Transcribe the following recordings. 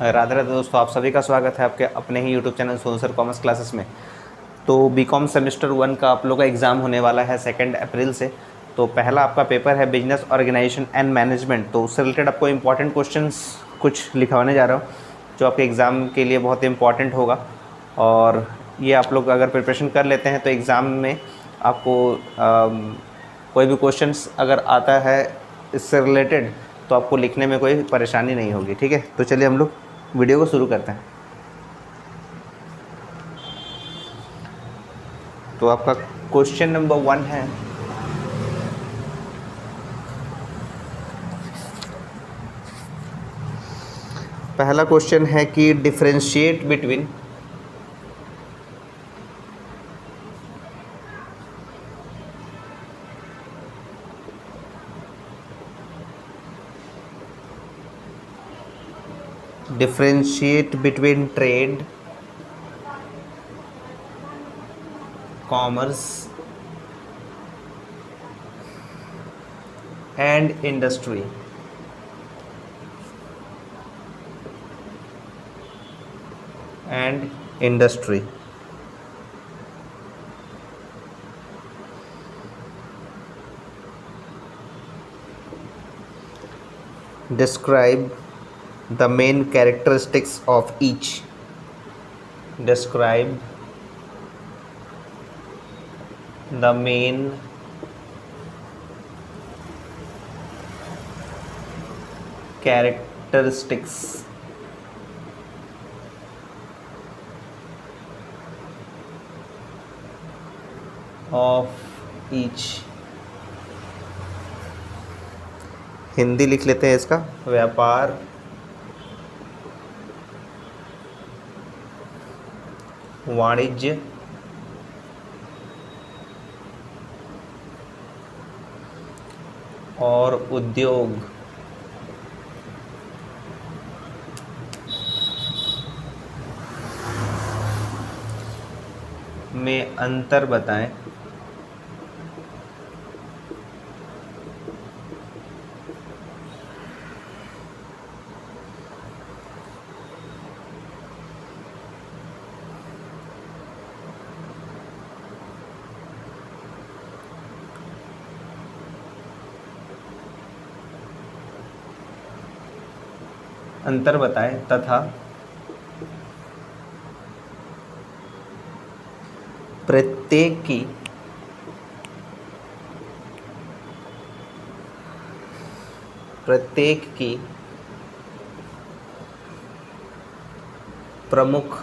राधे राधे दोस्तों, आप सभी का स्वागत है आपके अपने ही YouTube channel Sonu sir commerce classes में। तो बीकॉम सेमेस्टर 1 का आप लोग का एग्ज़ाम होने वाला है 2 अप्रैल से। तो पहला आपका पेपर है बिजनेस ऑर्गेनाइजेशन एंड मैनेजमेंट। तो उससे रिलेटेड आपको इंपॉर्टेंट क्वेश्चंस कुछ लिखवाने जा रहा हूँ जो आपके एग्ज़ाम के लिए बहुत इंपॉर्टेंट होगा। और ये आप लोग अगर प्रिपरेशन कर लेते हैं तो एग्ज़ाम में आपको कोई भी क्वेश्चंस अगर आता है इससे रिलेटेड तो आपको लिखने में कोई परेशानी नहीं होगी। ठीक है, तो चलिए हम लोग वीडियो को शुरू करते हैं। तो आपका क्वेश्चन नंबर 1 है, पहला क्वेश्चन है कि differentiate between trade, commerce and industry. Describe the main characteristics of each. Describe the main characteristics of each. Hindi लिख लेते हैं इसका, व्यापार, वाणिज्य, और उद्योग में अंतर बताएं। तथा प्रत्येक की प्रमुख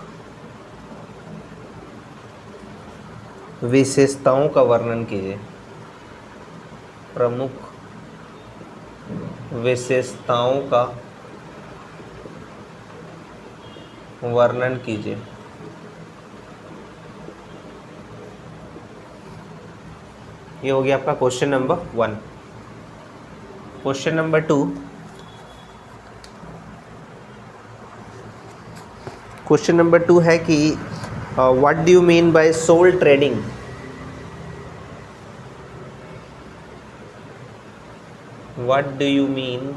विशेषताओं का वर्णन कीजिए। प्रमुख विशेषताओं का वर्णन कीजिए। ये हो गया आपका question number 1। Question number 2, question number 2 है कि what do you mean by sole trading. What do you mean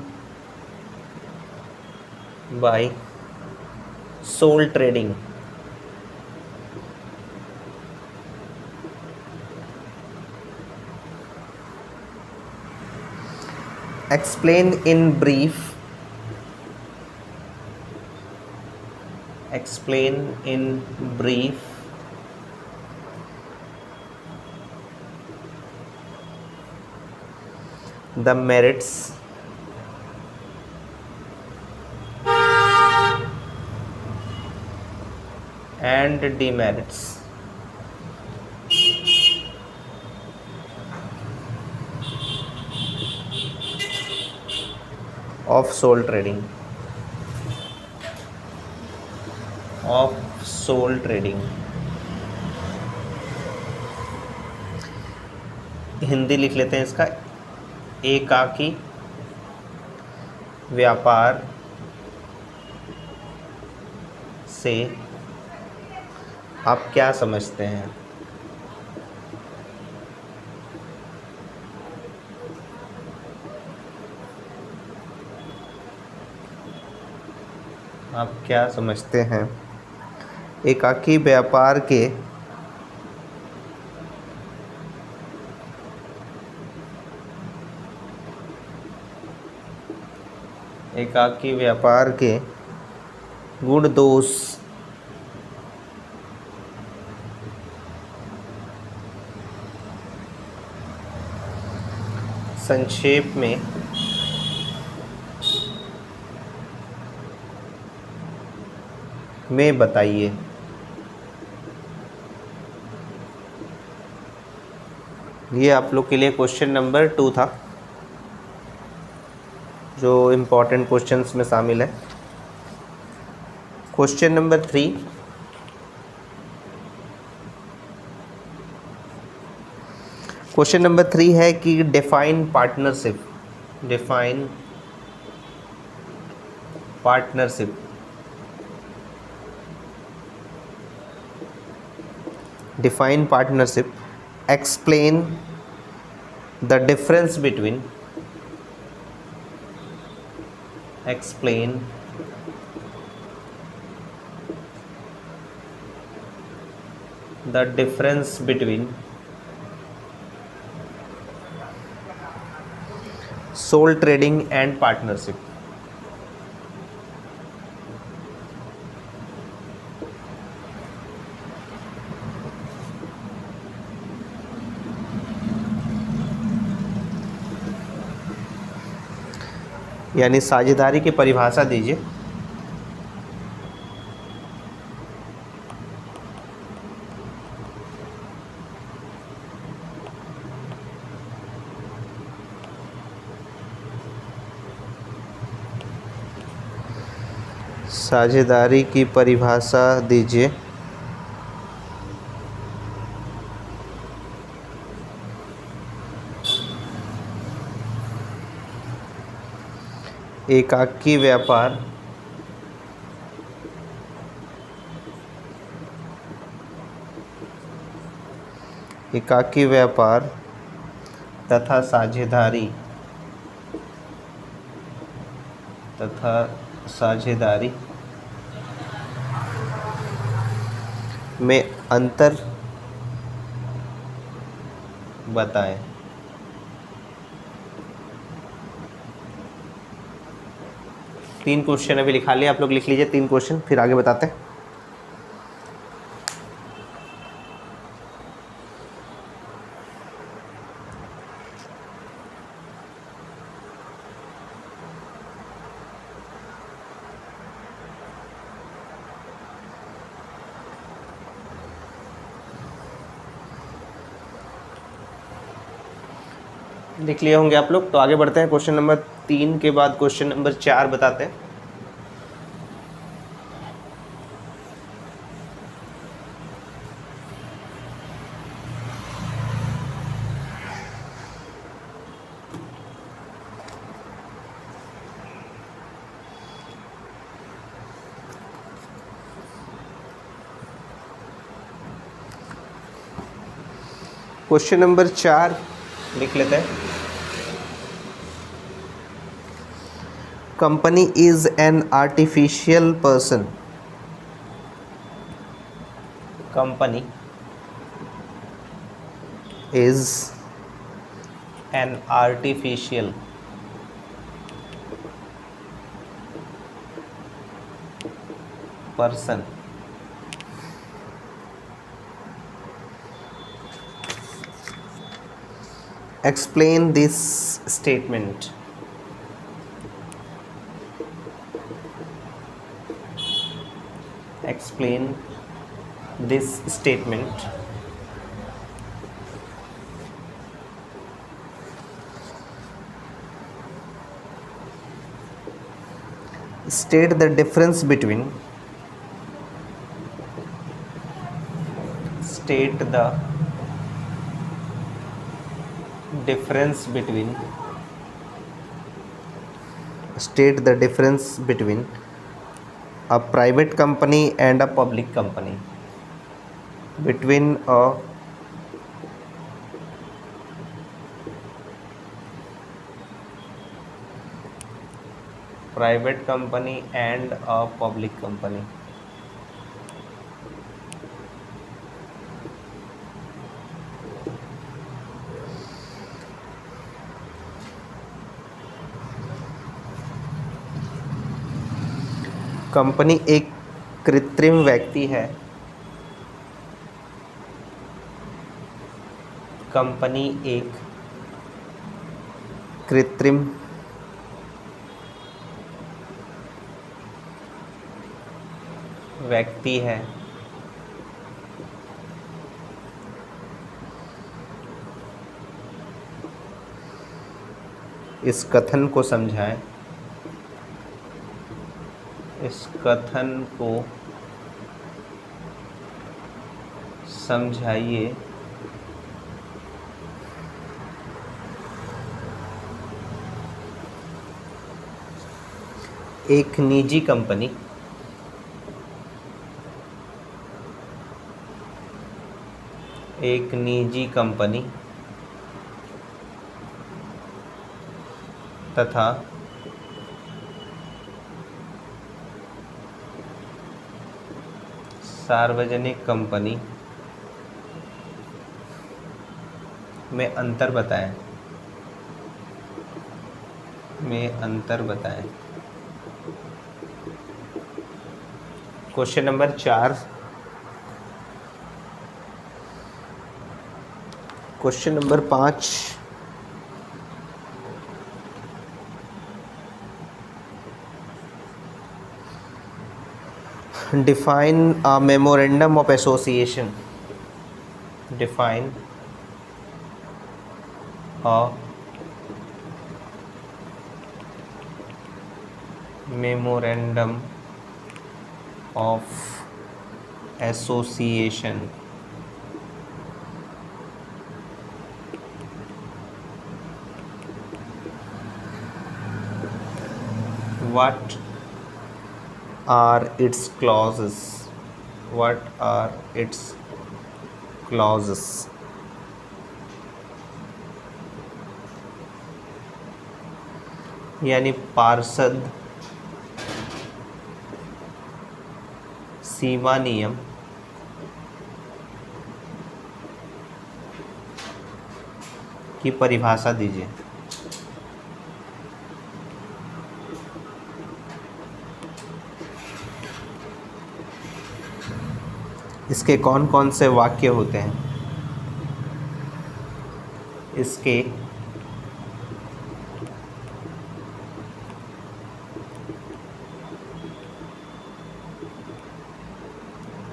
by sole trading. Explain in brief the merits and demerits of soul trading. Hindi लिख लेते हैं इसका, एकाकी व्यापार से आप क्या समझते हैं। आप क्या समझते हैं एकाकी व्यापार के गुण दोष संक्षेप में बताइए। ये आप लोग के लिए क्वेश्चन नंबर 2 था, जो इम्पोर्टेंट क्वेश्चंस में शामिल है। क्वेश्चन नंबर 3, है कि define partnership. Explain the difference between sole trading and partnership. यानी साझेदारी की परिभाषा दीजिए। साझेदारी की परिभाषा दीजिए। एकाकी व्यापार तथा साझेदारी में अंतर बताएं। तीन क्वेश्चन अभी लिखा लिया, आप लोग लिख लीजिए 3 क्वेश्चन, फिर आगे बताते हैं। लिख लिए होंगे आप लोग, तो आगे बढ़ते हैं। क्वेश्चन नंबर 3 के बाद क्वेश्चन नंबर 4 बताते हैं। क्वेश्चन नंबर 4 लिख लेते हैं। Company is an artificial person. Company is an artificial person. Explain this statement. Explain this statement. State the difference between. State the difference between a private company and a public company. Between a private company and a public company. Company एक कृत्रिम व्यक्ति है। Company एक कृत्रिम व्यक्ति है। इस कथन को समझाएं। इस कथन को समझाइए। एक निजी कंपनी तथा सार्वजनिक कंपनी में अंतर बताएं। Question number 4। Question number 5। Define a memorandum of association. Define a memorandum of association. What are its clauses? What are its clauses? यानी पार्षद सीमा नियम की परिभाषा दीजिए। इसके कौन कौन से वाक्य होते हैं? इसके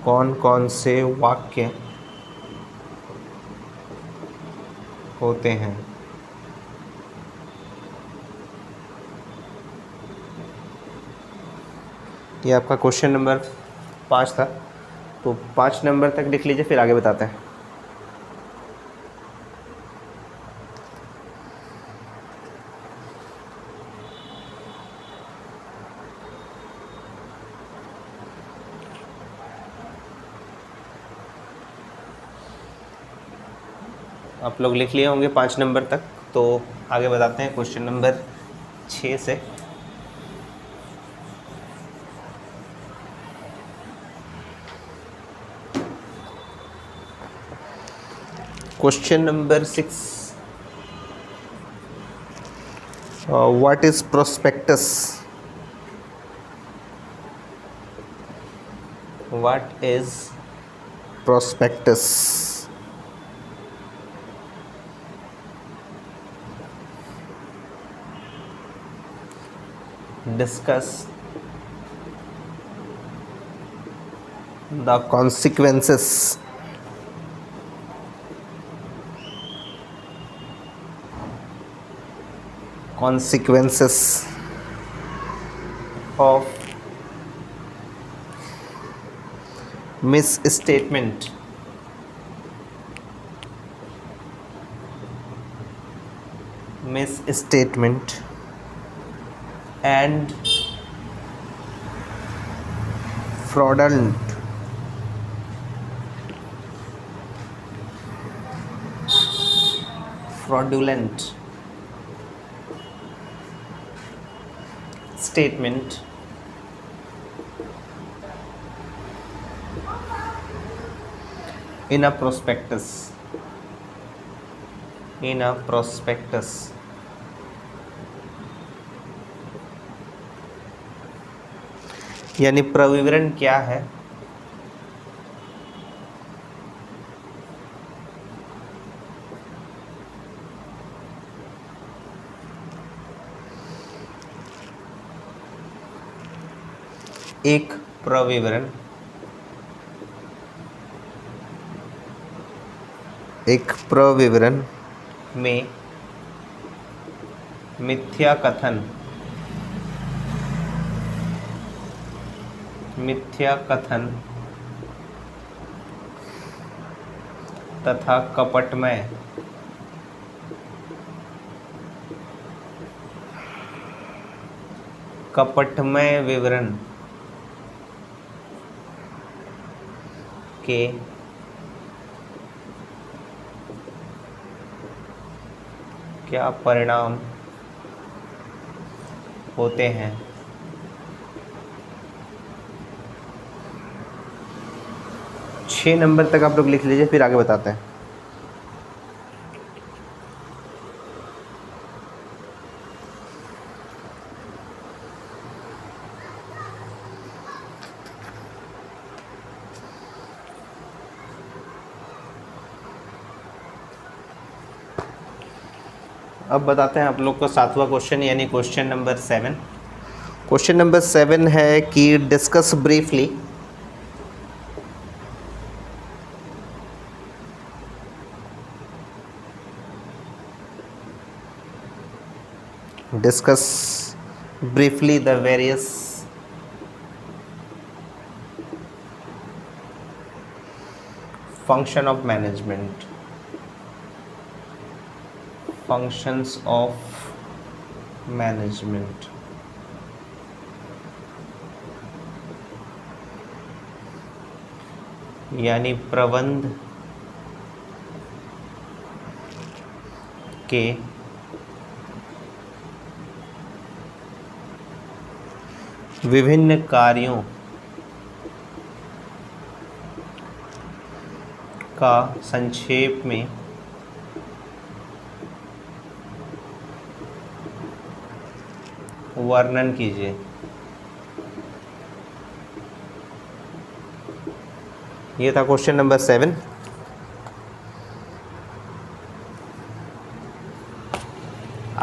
कौन कौन से वाक्य होते हैं? ये आपका क्वेश्चन नंबर 5 था, तो 5 नंबर तक लिख लीजिए, फिर आगे बताते हैं। आप लोग लिख लिए होंगे 5 नंबर तक, तो आगे बताते हैं क्वेश्चन नंबर 6 से। Question number 6। What is prospectus? What is prospectus? Discuss the consequences of misstatement and fraudulent statement in a prospectus यानी प्रविवरण क्या है? एक प्रविवरण में मिथ्या कथन तथा कपटमय विवरण के क्या परिणाम होते हैं? छः नंबर तक आप लोग लिख लीजिए, फिर आगे बताते हैं। अब बताते हैं आप लोग को सातवां क्वेश्चन, यानी क्वेश्चन नंबर 7। क्वेश्चन नंबर 7 है कि discuss briefly the various functions of management यानी प्रबंध के विभिन्न कार्यों का संक्षेप में वर्णन कीजिए। ये था क्वेश्चन नंबर 7।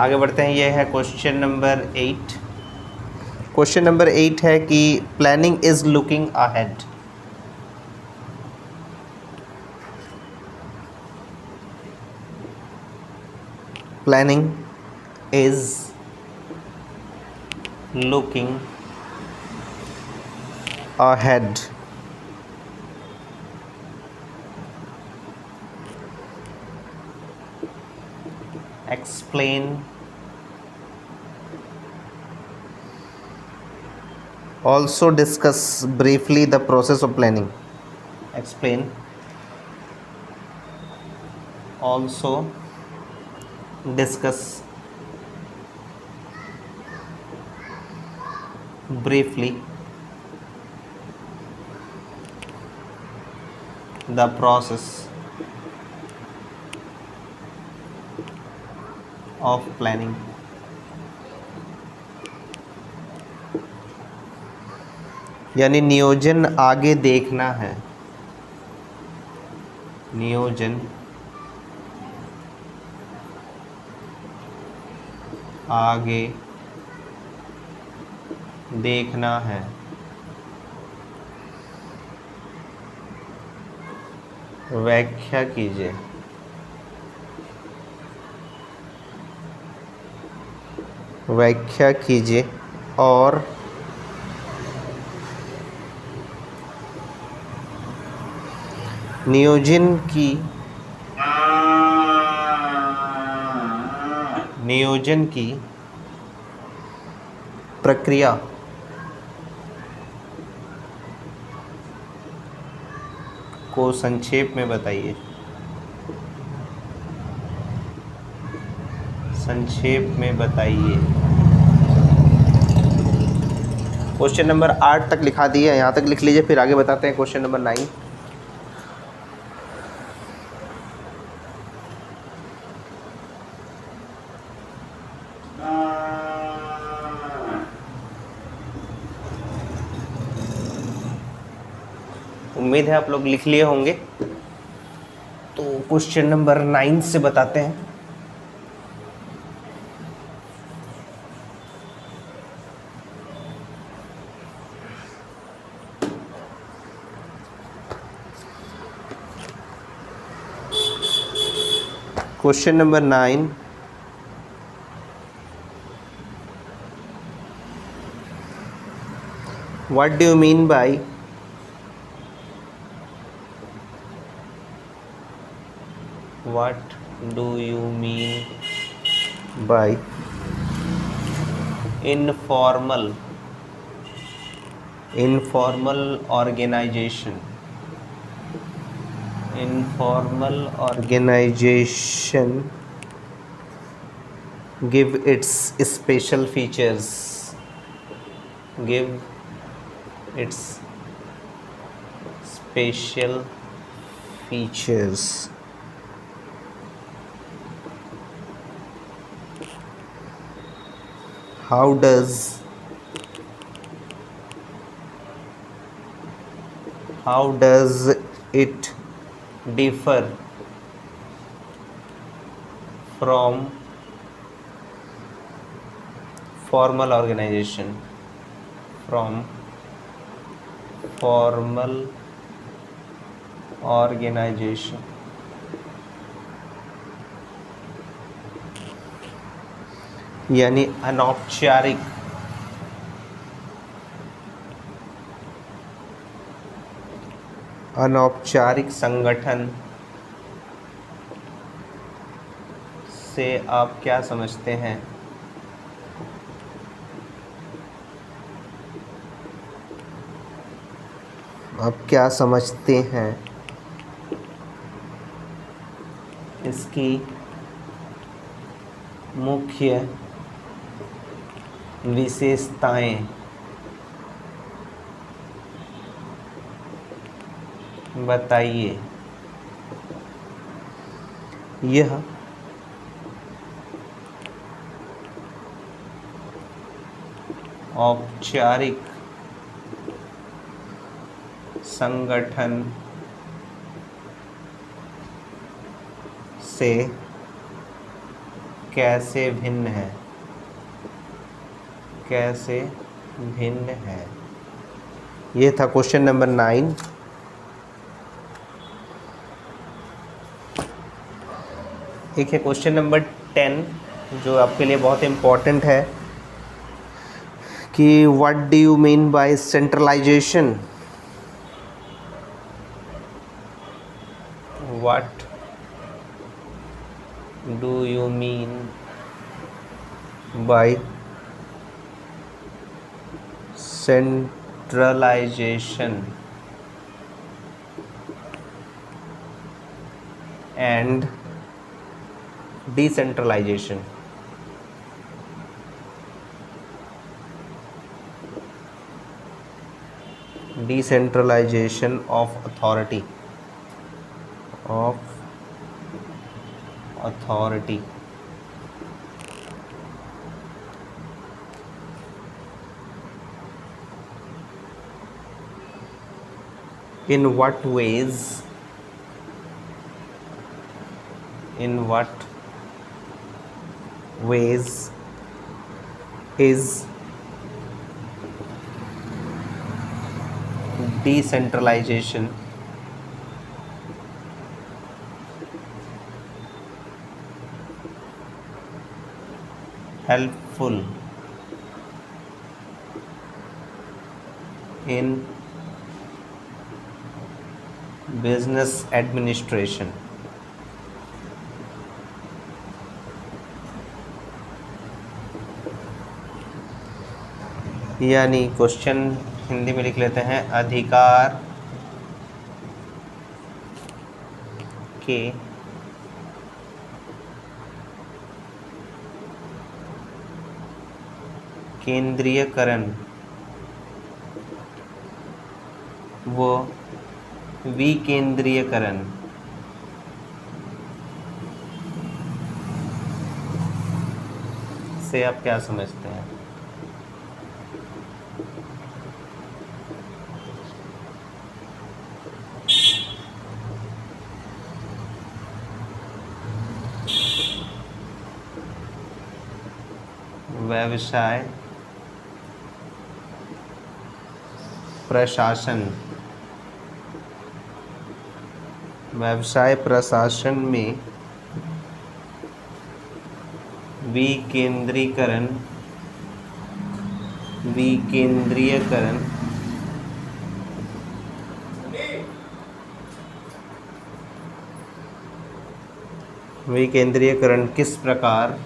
आगे बढ़ते हैं। ये है क्वेश्चन नंबर 8। क्वेश्चन नंबर 8 है कि planning is looking ahead. Planning is looking ahead। Explain also discuss briefly the process of planning। Explain also discuss briefly the process of planning। यानी नियोजन आगे देखना है। नियोजन आगे देखना है। व्याख्या कीजिए। व्याख्या कीजिए और नियोजन की प्रक्रिया को संक्षेप में बताइए। संक्षेप में बताइए। क्वेश्चन नंबर 8 तक लिखा दिया है, यहाँ तक लिख लीजिए, फिर आगे बताते हैं क्वेश्चन नंबर 9। उम्मीद है आप लोग लिख लिए होंगे। तो क्वेश्चन नंबर 9 से बताते हैं। Question number 9, what do you mean by informal organization? Give its special features. How does it differ from formal organization? यानी अनौपचारिक संगठन से आप क्या समझते हैं? इसकी मुख्य विशेषताएं बताइए। यह औपचारिक संगठन से कैसे भिन्न है? ये था क्वेश्चन नंबर 9। एक है क्वेश्चन नंबर 10 जो आपके लिए बहुत इम्पोर्टेंट है कि what do you mean by centralisation? What do you mean by centralization and decentralization? Decentralization of authority. In what ways is decentralization helpful in business administration? यानी question Hindi में लिख लेते हैं। अधिकार के केंद्रीयकरण वो विकेंद्रीयकरण से आप क्या समझते हैं? व्यवसाय प्रशासन, व्यवसाय प्रशासन में विकेंद्रीकरण विकेंद्रीयकरण किस प्रकार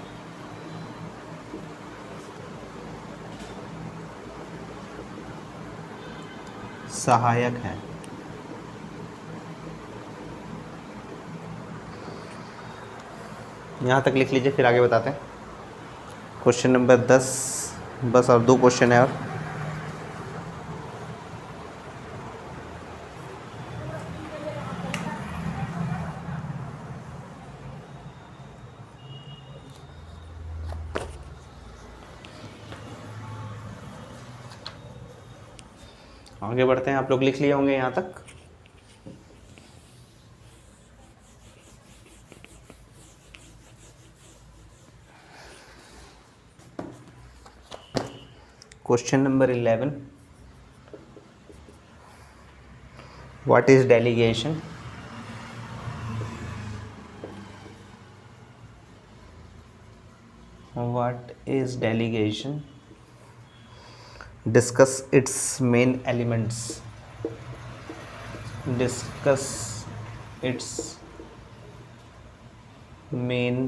सहायक है? यहाँ तक लिख लीजिए, फिर आगे बताते हैं। क्वेश्चन नंबर 10, बस और 2 क्वेश्चन है और आगे बढ़ते हैं। आप लोग लिख लिए होंगे यहाँ तक। Question number 11, what is delegation? What is delegation? Discuss its main elements. Discuss its main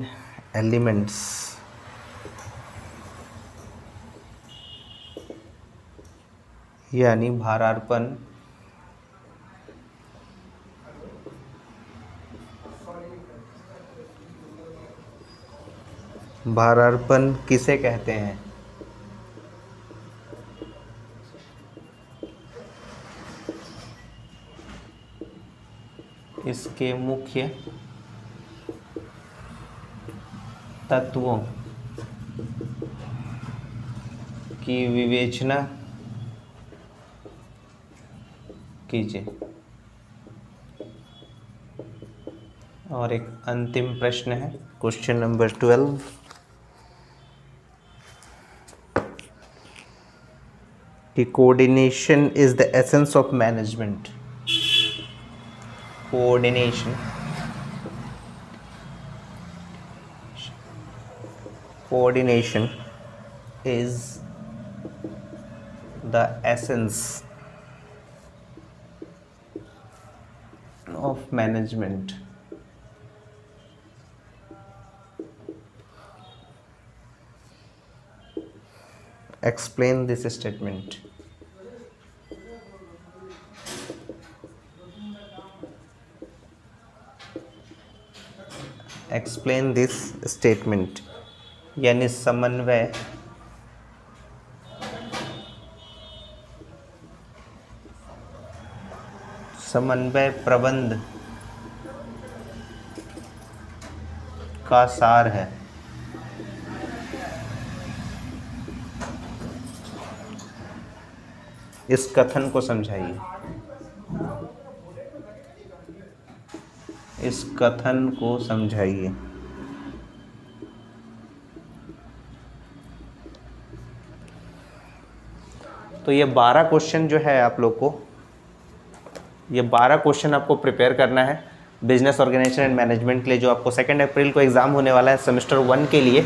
elements. यानी भारार्पण, भारार्पण किसे कहते हैं? इसके मुख्य तत्वों की विवेचना कीजिए। और एक अंतिम प्रश्न है, क्वेश्चन नंबर 12, कि coordination is the essence of management. Coordination is the essence of management. Explain this statement. Explain this statement यानी समन्वय प्रबंध का सार है। इस कथन को समझाइए। इस कथन को समझाइए। तो ये 12 क्वेश्चन जो है आप लोग को, ये 12 क्वेश्चन आपको प्रिपेयर करना है बिजनेस ऑर्गेनाइजेशन एंड मैनेजमेंट के लिए, जो आपको 2 अप्रैल को एग्ज़ाम होने वाला है सेमेस्टर 1 के लिए।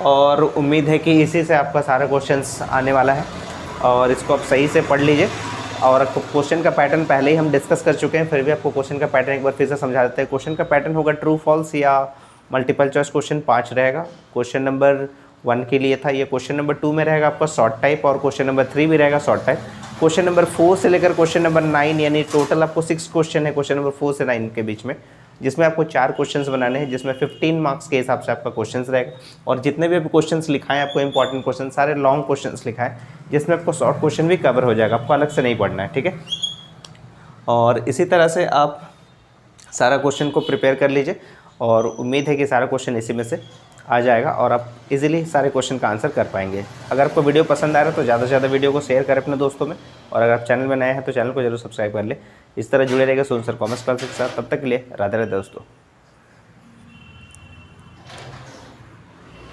और उम्मीद है कि इसी से आपका सारा क्वेश्चंस आने वाला है और इसको आप सही से पढ़ लीजिए। और क्वेश्चन का पैटर्न पहले ही हम डिस्कस कर चुके हैं, फिर भी आपको क्वेश्चन का पैटर्न एक बार फिर से समझा देते हैं। क्वेश्चन का पैटर्न होगा ट्रू फॉल्स या मल्टीपल चॉइस क्वेश्चन 5 रहेगा। क्वेश्चन नंबर 1 के लिए था ये। क्वेश्चन नंबर 2 में रहेगा आपका शॉर्ट टाइप और क्वेश्चन नंबर 3 भी रहेगा शॉर्ट टाइप। क्वेश्चन नंबर 4 से लेकर क्वेश्चन नंबर 9 यानी टोटल आपको 6 क्वेश्चन है क्वेश्चन नंबर 4 से 9 के बीच में, जिसमें आपको 4 क्वेश्चंस बनाने हैं, जिसमें 15 मार्क्स के हिसाब से आपका क्वेश्चंस रहेगा। और जितने भी आपको क्वेश्चंस लिखाएं आपको इंपॉर्टेंट क्वेश्चन सारे लॉन्ग क्वेश्चंस लिखाएं, जिसमें आपको शॉर्ट क्वेश्चन भी कवर हो जाएगा, आपको अलग से नहीं पढ़ना है, ठीक है। और इसी तरह से आप सारा क्वेश्चन को प्रिपेयर कर लीजिए और उम्मीद है कि सारा क्वेश्चन इसी में से आ जाएगा और आप इजीली सारे क्वेश्चन का आंसर कर पाएंगे। अगर आपको वीडियो पसंद आ रहा है तो ज़्यादा से ज़्यादा वीडियो को शेयर करें अपने दोस्तों में, और अगर आप चैनल में नए हैं तो चैनल को जरूर सब्सक्राइब कर ले। इस तरह जुड़े रहेगा सोनू सर कॉमर्स क्लासेस के साथ। तब तक के लिए राधे राधे दोस्तों।